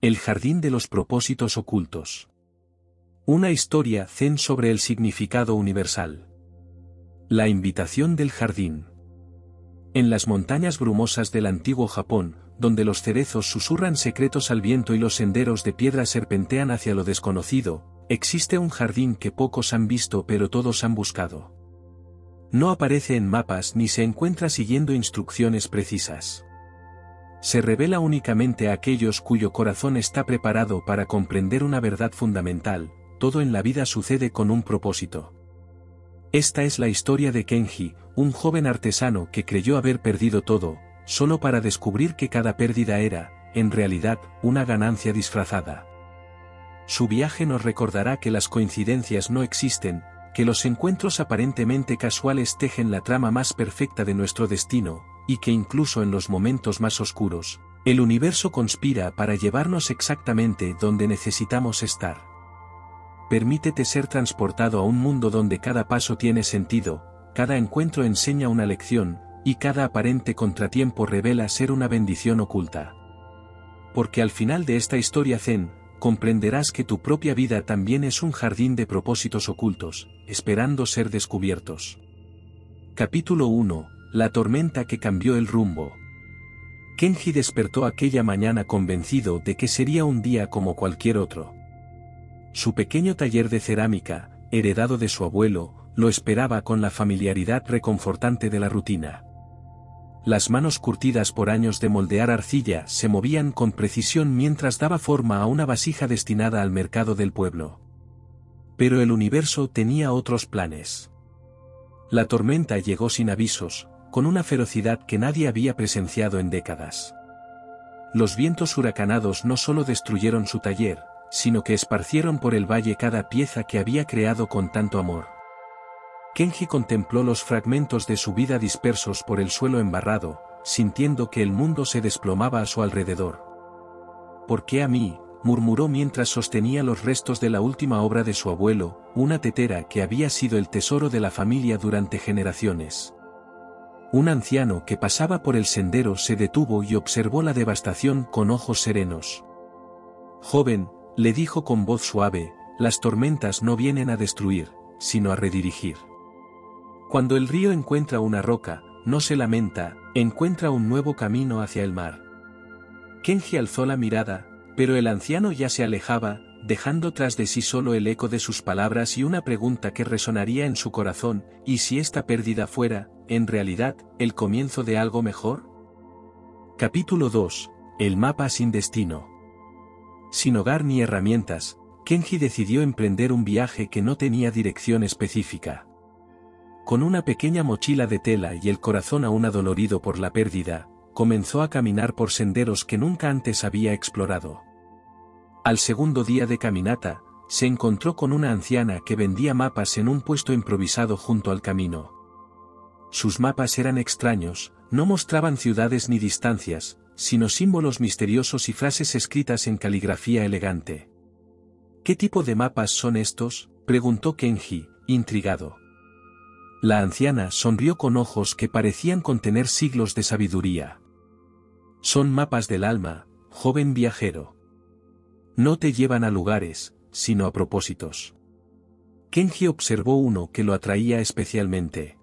El jardín de los propósitos ocultos. Una historia zen sobre el significado universal. La invitación del jardín. En las montañas brumosas del antiguo Japón, donde los cerezos susurran secretos al viento y los senderos de piedra serpentean hacia lo desconocido, existe un jardín que pocos han visto pero todos han buscado. No aparece en mapas ni se encuentra siguiendo instrucciones precisas. Se revela únicamente a aquellos cuyo corazón está preparado para comprender una verdad fundamental: todo en la vida sucede con un propósito. Esta es la historia de Kenji, un joven artesano que creyó haber perdido todo, solo para descubrir que cada pérdida era, en realidad, una ganancia disfrazada. Su viaje nos recordará que las coincidencias no existen, que los encuentros aparentemente casuales tejen la trama más perfecta de nuestro destino, y que incluso en los momentos más oscuros, el universo conspira para llevarnos exactamente donde necesitamos estar. Permítete ser transportado a un mundo donde cada paso tiene sentido, cada encuentro enseña una lección, y cada aparente contratiempo revela ser una bendición oculta. Porque al final de esta historia zen, comprenderás que tu propia vida también es un jardín de propósitos ocultos, esperando ser descubiertos. Capítulo 1. La tormenta que cambió el rumbo. Kenji despertó aquella mañana convencido de que sería un día como cualquier otro. Su pequeño taller de cerámica, heredado de su abuelo, lo esperaba con la familiaridad reconfortante de la rutina. Las manos curtidas por años de moldear arcilla se movían con precisión mientras daba forma a una vasija destinada al mercado del pueblo. Pero el universo tenía otros planes. La tormenta llegó sin avisos, con una ferocidad que nadie había presenciado en décadas. Los vientos huracanados no solo destruyeron su taller, sino que esparcieron por el valle cada pieza que había creado con tanto amor. Kenji contempló los fragmentos de su vida dispersos por el suelo embarrado, sintiendo que el mundo se desplomaba a su alrededor. ¿Por qué a mí?, murmuró mientras sostenía los restos de la última obra de su abuelo, una tetera que había sido el tesoro de la familia durante generaciones. Un anciano que pasaba por el sendero se detuvo y observó la devastación con ojos serenos. «Joven», le dijo con voz suave, «las tormentas no vienen a destruir, sino a redirigir. Cuando el río encuentra una roca, no se lamenta, encuentra un nuevo camino hacia el mar». Kenji alzó la mirada, pero el anciano ya se alejaba, dejando tras de sí solo el eco de sus palabras y una pregunta que resonaría en su corazón: ¿y si esta pérdida fuera, en realidad, el comienzo de algo mejor? Capítulo 2. El mapa sin destino. Sin hogar ni herramientas, Kenji decidió emprender un viaje que no tenía dirección específica. Con una pequeña mochila de tela y el corazón aún adolorido por la pérdida, comenzó a caminar por senderos que nunca antes había explorado. Al segundo día de caminata, se encontró con una anciana que vendía mapas en un puesto improvisado junto al camino. Sus mapas eran extraños, no mostraban ciudades ni distancias, sino símbolos misteriosos y frases escritas en caligrafía elegante. «¿Qué tipo de mapas son estos?», preguntó Kenji, intrigado. La anciana sonrió con ojos que parecían contener siglos de sabiduría. «Son mapas del alma, joven viajero. No te llevan a lugares, sino a propósitos». Kenji observó uno que lo atraía especialmente.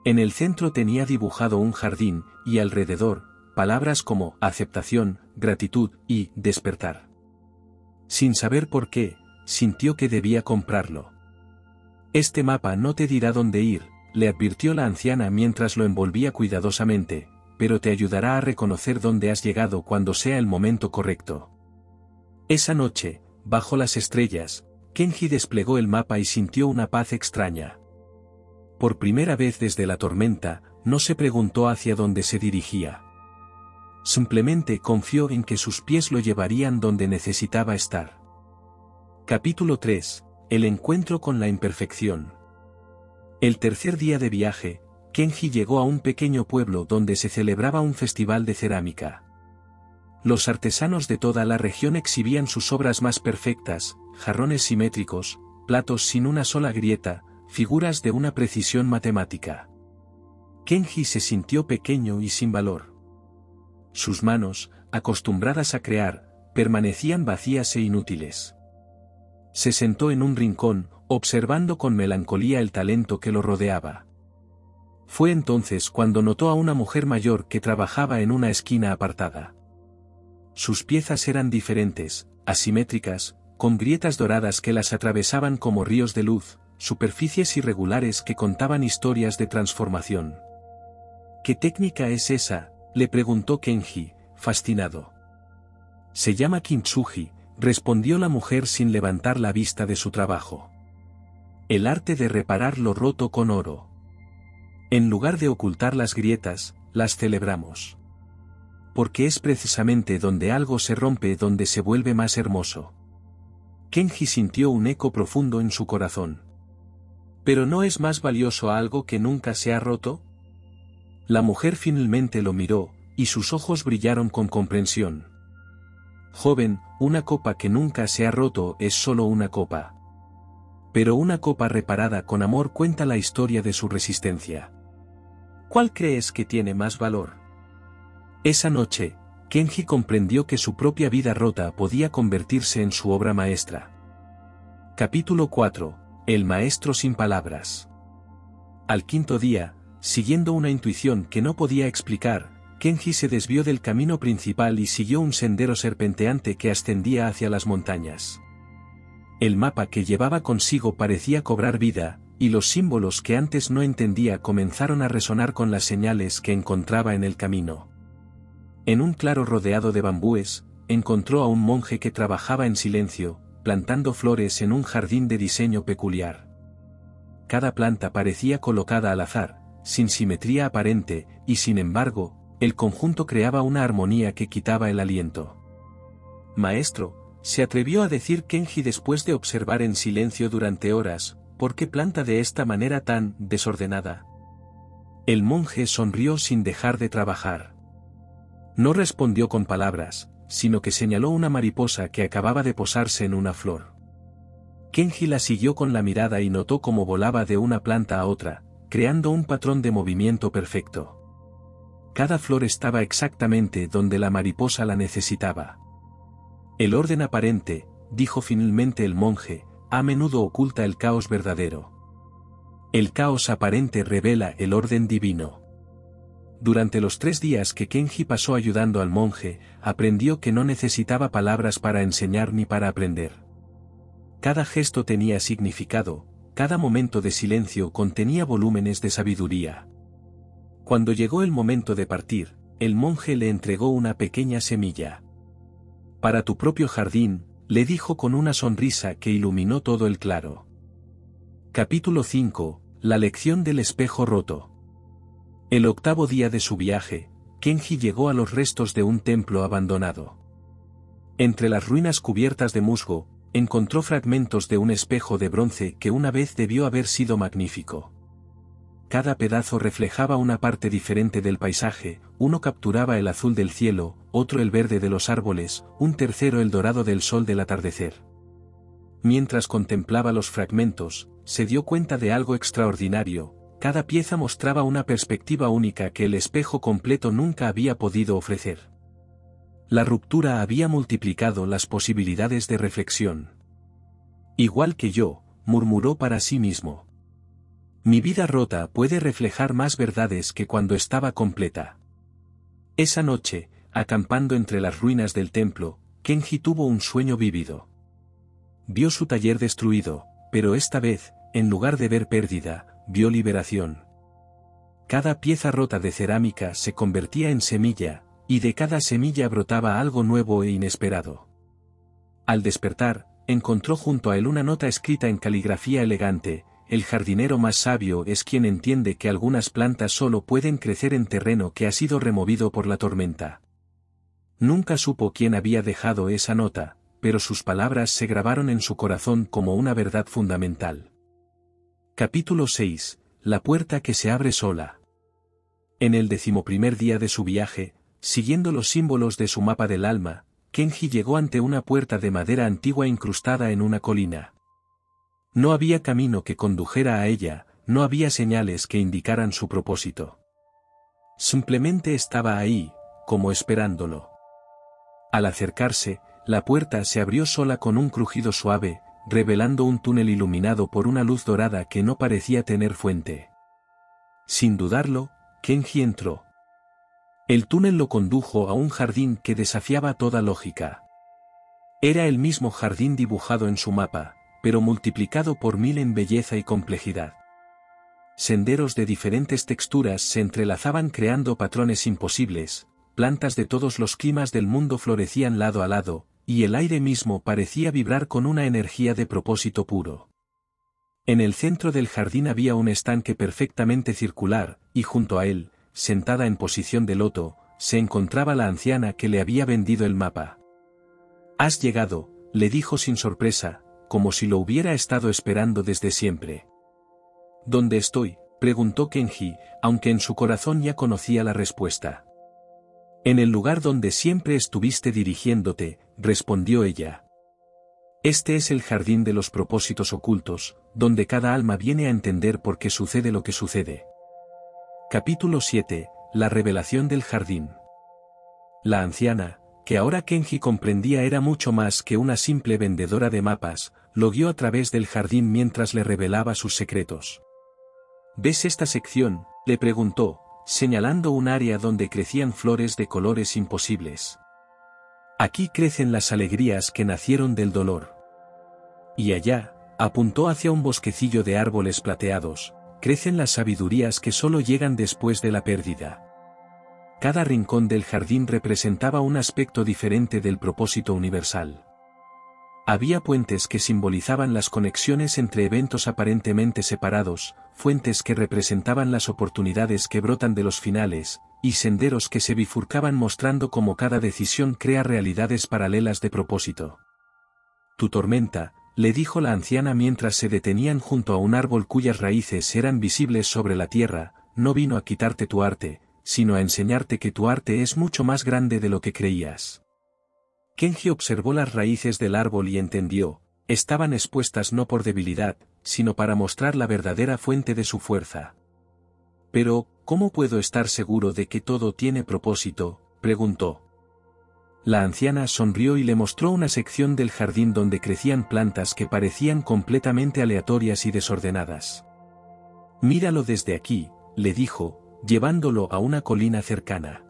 En el centro tenía dibujado un jardín, y alrededor, palabras como aceptación, gratitud y despertar. Sin saber por qué, sintió que debía comprarlo. «Este mapa no te dirá dónde ir», le advirtió la anciana mientras lo envolvía cuidadosamente, «pero te ayudará a reconocer dónde has llegado cuando sea el momento correcto». Esa noche, bajo las estrellas, Kenji desplegó el mapa y sintió una paz extraña. Por primera vez desde la tormenta, no se preguntó hacia dónde se dirigía. Simplemente confió en que sus pies lo llevarían donde necesitaba estar. Capítulo 3. El encuentro con la imperfección. El tercer día de viaje, Kenji llegó a un pequeño pueblo donde se celebraba un festival de cerámica. Los artesanos de toda la región exhibían sus obras más perfectas: jarrones simétricos, platos sin una sola grieta, figuras de una precisión matemática. Kenji se sintió pequeño y sin valor. Sus manos, acostumbradas a crear, permanecían vacías e inútiles. Se sentó en un rincón, observando con melancolía el talento que lo rodeaba. Fue entonces cuando notó a una mujer mayor que trabajaba en una esquina apartada. Sus piezas eran diferentes, asimétricas, con grietas doradas que las atravesaban como ríos de luz, superficies irregulares que contaban historias de transformación. ¿Qué técnica es esa?, le preguntó Kenji, fascinado. Se llama kintsugi, respondió la mujer sin levantar la vista de su trabajo. El arte de reparar lo roto con oro. En lugar de ocultar las grietas, las celebramos. Porque es precisamente donde algo se rompe donde se vuelve más hermoso. Kenji sintió un eco profundo en su corazón. ¿Pero no es más valioso algo que nunca se ha roto? La mujer finalmente lo miró, y sus ojos brillaron con comprensión. Joven, una copa que nunca se ha roto es solo una copa. Pero una copa reparada con amor cuenta la historia de su resistencia. ¿Cuál crees que tiene más valor? Esa noche, Kenji comprendió que su propia vida rota podía convertirse en su obra maestra. Capítulo 4. El maestro sin palabras. Al quinto día, siguiendo una intuición que no podía explicar, Kenji se desvió del camino principal y siguió un sendero serpenteante que ascendía hacia las montañas. El mapa que llevaba consigo parecía cobrar vida, y los símbolos que antes no entendía comenzaron a resonar con las señales que encontraba en el camino. En un claro rodeado de bambúes, encontró a un monje que trabajaba en silencio, plantando flores en un jardín de diseño peculiar. Cada planta parecía colocada al azar, sin simetría aparente, y sin embargo, el conjunto creaba una armonía que quitaba el aliento. Maestro, se atrevió a decir Kenji después de observar en silencio durante horas, ¿por qué planta de esta manera tan desordenada? El monje sonrió sin dejar de trabajar. No respondió con palabras, sino que señaló una mariposa que acababa de posarse en una flor. Kenji la siguió con la mirada y notó cómo volaba de una planta a otra, creando un patrón de movimiento perfecto. Cada flor estaba exactamente donde la mariposa la necesitaba. El orden aparente, dijo finalmente el monje, a menudo oculta el caos verdadero. El caos aparente revela el orden divino. Durante los 3 días que Kenji pasó ayudando al monje, aprendió que no necesitaba palabras para enseñar ni para aprender. Cada gesto tenía significado, cada momento de silencio contenía volúmenes de sabiduría. Cuando llegó el momento de partir, el monje le entregó una pequeña semilla. Para tu propio jardín, le dijo con una sonrisa que iluminó todo el claro. Capítulo 5. La lección del espejo roto. El 8º día de su viaje, Kenji llegó a los restos de un templo abandonado. Entre las ruinas cubiertas de musgo, encontró fragmentos de un espejo de bronce que una vez debió haber sido magnífico. Cada pedazo reflejaba una parte diferente del paisaje, uno capturaba el azul del cielo, otro el verde de los árboles, un tercero el dorado del sol del atardecer. Mientras contemplaba los fragmentos, se dio cuenta de algo extraordinario. Cada pieza mostraba una perspectiva única que el espejo completo nunca había podido ofrecer. La ruptura había multiplicado las posibilidades de reflexión. Igual que yo, murmuró para sí mismo. Mi vida rota puede reflejar más verdades que cuando estaba completa. Esa noche, acampando entre las ruinas del templo, Kenji tuvo un sueño vívido. Vio su taller destruido, pero esta vez, en lugar de ver pérdida, vio liberación. Cada pieza rota de cerámica se convertía en semilla, y de cada semilla brotaba algo nuevo e inesperado. Al despertar, encontró junto a él una nota escrita en caligrafía elegante: el jardinero más sabio es quien entiende que algunas plantas solo pueden crecer en terreno que ha sido removido por la tormenta. Nunca supo quién había dejado esa nota, pero sus palabras se grabaron en su corazón como una verdad fundamental. Capítulo 6. La puerta que se abre sola. En el 11º día de su viaje, siguiendo los símbolos de su mapa del alma, Kenji llegó ante una puerta de madera antigua incrustada en una colina. No había camino que condujera a ella, no había señales que indicaran su propósito. Simplemente estaba ahí, como esperándolo. Al acercarse, la puerta se abrió sola con un crujido suave, revelando un túnel iluminado por una luz dorada que no parecía tener fuente. Sin dudarlo, Kenji entró. El túnel lo condujo a un jardín que desafiaba toda lógica. Era el mismo jardín dibujado en su mapa, pero multiplicado por 1000 en belleza y complejidad. Senderos de diferentes texturas se entrelazaban creando patrones imposibles, plantas de todos los climas del mundo florecían lado a lado, y el aire mismo parecía vibrar con una energía de propósito puro. En el centro del jardín había un estanque perfectamente circular, y junto a él, sentada en posición de loto, se encontraba la anciana que le había vendido el mapa. «Has llegado», le dijo sin sorpresa, como si lo hubiera estado esperando desde siempre. «¿Dónde estoy?», preguntó Kenji, aunque en su corazón ya conocía la respuesta. «En el lugar donde siempre estuviste dirigiéndote», respondió ella. «Este es el jardín de los propósitos ocultos, donde cada alma viene a entender por qué sucede lo que sucede». Capítulo 7. La revelación del jardín. La anciana, que ahora Kenji comprendía era mucho más que una simple vendedora de mapas, lo guió a través del jardín mientras le revelaba sus secretos. «¿Ves esta sección?», le preguntó, señalando un área donde crecían flores de colores imposibles. «Aquí crecen las alegrías que nacieron del dolor». Y allá, apuntó hacia un bosquecillo de árboles plateados, crecen las sabidurías que solo llegan después de la pérdida. Cada rincón del jardín representaba un aspecto diferente del propósito universal. Había puentes que simbolizaban las conexiones entre eventos aparentemente separados, fuentes que representaban las oportunidades que brotan de los finales, y senderos que se bifurcaban mostrando cómo cada decisión crea realidades paralelas de propósito. «Tu tormenta», le dijo la anciana mientras se detenían junto a un árbol cuyas raíces eran visibles sobre la tierra, «no vino a quitarte tu arte, sino a enseñarte que tu arte es mucho más grande de lo que creías». Kenji observó las raíces del árbol y entendió, estaban expuestas no por debilidad, sino para mostrar la verdadera fuente de su fuerza. «Pero, ¿cómo puedo estar seguro de que todo tiene propósito?», preguntó. La anciana sonrió y le mostró una sección del jardín donde crecían plantas que parecían completamente aleatorias y desordenadas. «Míralo desde aquí», le dijo, llevándolo a una colina cercana.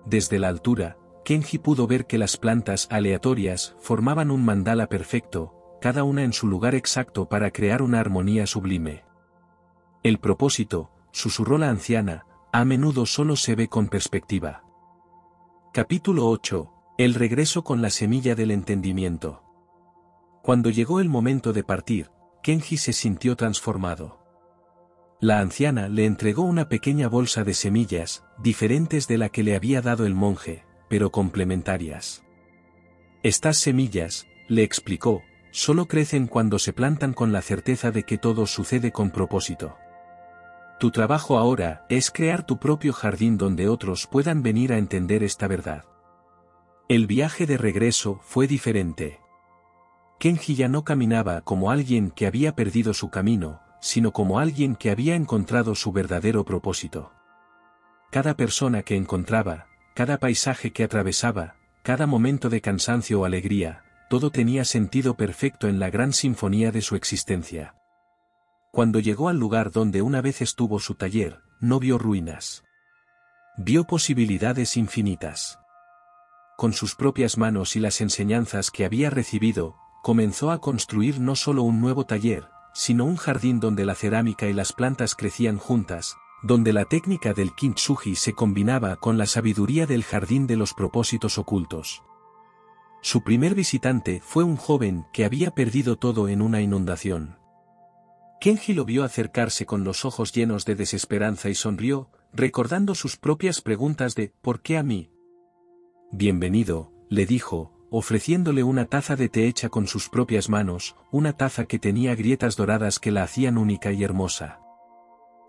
Desde la altura, Kenji pudo ver que las plantas aleatorias formaban un mandala perfecto, cada una en su lugar exacto para crear una armonía sublime. «El propósito», susurró la anciana, «a menudo solo se ve con perspectiva». Capítulo 8. El regreso con la semilla del entendimiento. Cuando llegó el momento de partir, Kenji se sintió transformado. La anciana le entregó una pequeña bolsa de semillas, diferentes de la que le había dado el monje, pero complementarias. «Estas semillas», le explicó, «solo crecen cuando se plantan con la certeza de que todo sucede con propósito. Tu trabajo ahora es crear tu propio jardín donde otros puedan venir a entender esta verdad». El viaje de regreso fue diferente. Kenji ya no caminaba como alguien que había perdido su camino, sino como alguien que había encontrado su verdadero propósito. Cada persona que encontraba, cada paisaje que atravesaba, cada momento de cansancio o alegría, todo tenía sentido perfecto en la gran sinfonía de su existencia. Cuando llegó al lugar donde una vez estuvo su taller, no vio ruinas. Vio posibilidades infinitas. Con sus propias manos y las enseñanzas que había recibido, comenzó a construir no solo un nuevo taller, sino un jardín donde la cerámica y las plantas crecían juntas, donde la técnica del kintsugi se combinaba con la sabiduría del jardín de los propósitos ocultos. Su primer visitante fue un joven que había perdido todo en una inundación. Kenji lo vio acercarse con los ojos llenos de desesperanza y sonrió, recordando sus propias preguntas de «¿por qué a mí?». «Bienvenido», le dijo, ofreciéndole una taza de té hecha con sus propias manos, una taza que tenía grietas doradas que la hacían única y hermosa.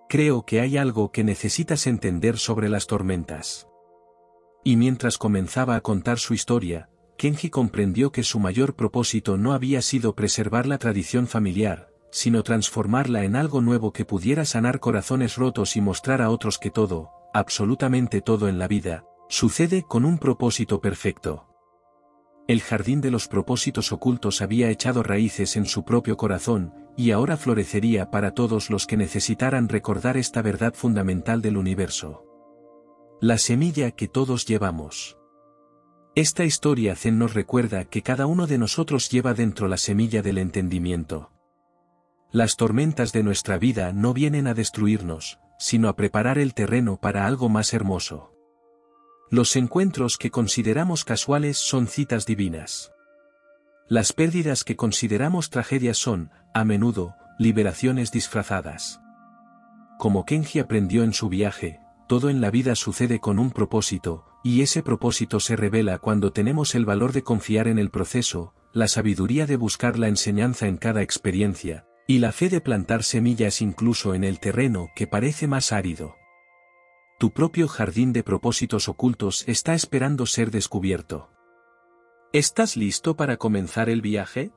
«Creo que hay algo que necesitas entender sobre las tormentas». Y mientras comenzaba a contar su historia, Kenji comprendió que su mayor propósito no había sido preservar la tradición familiar, sino transformarla en algo nuevo que pudiera sanar corazones rotos y mostrar a otros que todo, absolutamente todo en la vida, sucede con un propósito perfecto. El jardín de los propósitos ocultos había echado raíces en su propio corazón, y ahora florecería para todos los que necesitaran recordar esta verdad fundamental del universo. La semilla que todos llevamos. Esta historia Zen nos recuerda que cada uno de nosotros lleva dentro la semilla del entendimiento. Las tormentas de nuestra vida no vienen a destruirnos, sino a preparar el terreno para algo más hermoso. Los encuentros que consideramos casuales son citas divinas. Las pérdidas que consideramos tragedias son, a menudo, liberaciones disfrazadas. Como Kenji aprendió en su viaje, todo en la vida sucede con un propósito, y ese propósito se revela cuando tenemos el valor de confiar en el proceso, la sabiduría de buscar la enseñanza en cada experiencia, y la fe de plantar semillas incluso en el terreno que parece más árido. Tu propio jardín de propósitos ocultos está esperando ser descubierto. ¿Estás listo para comenzar el viaje?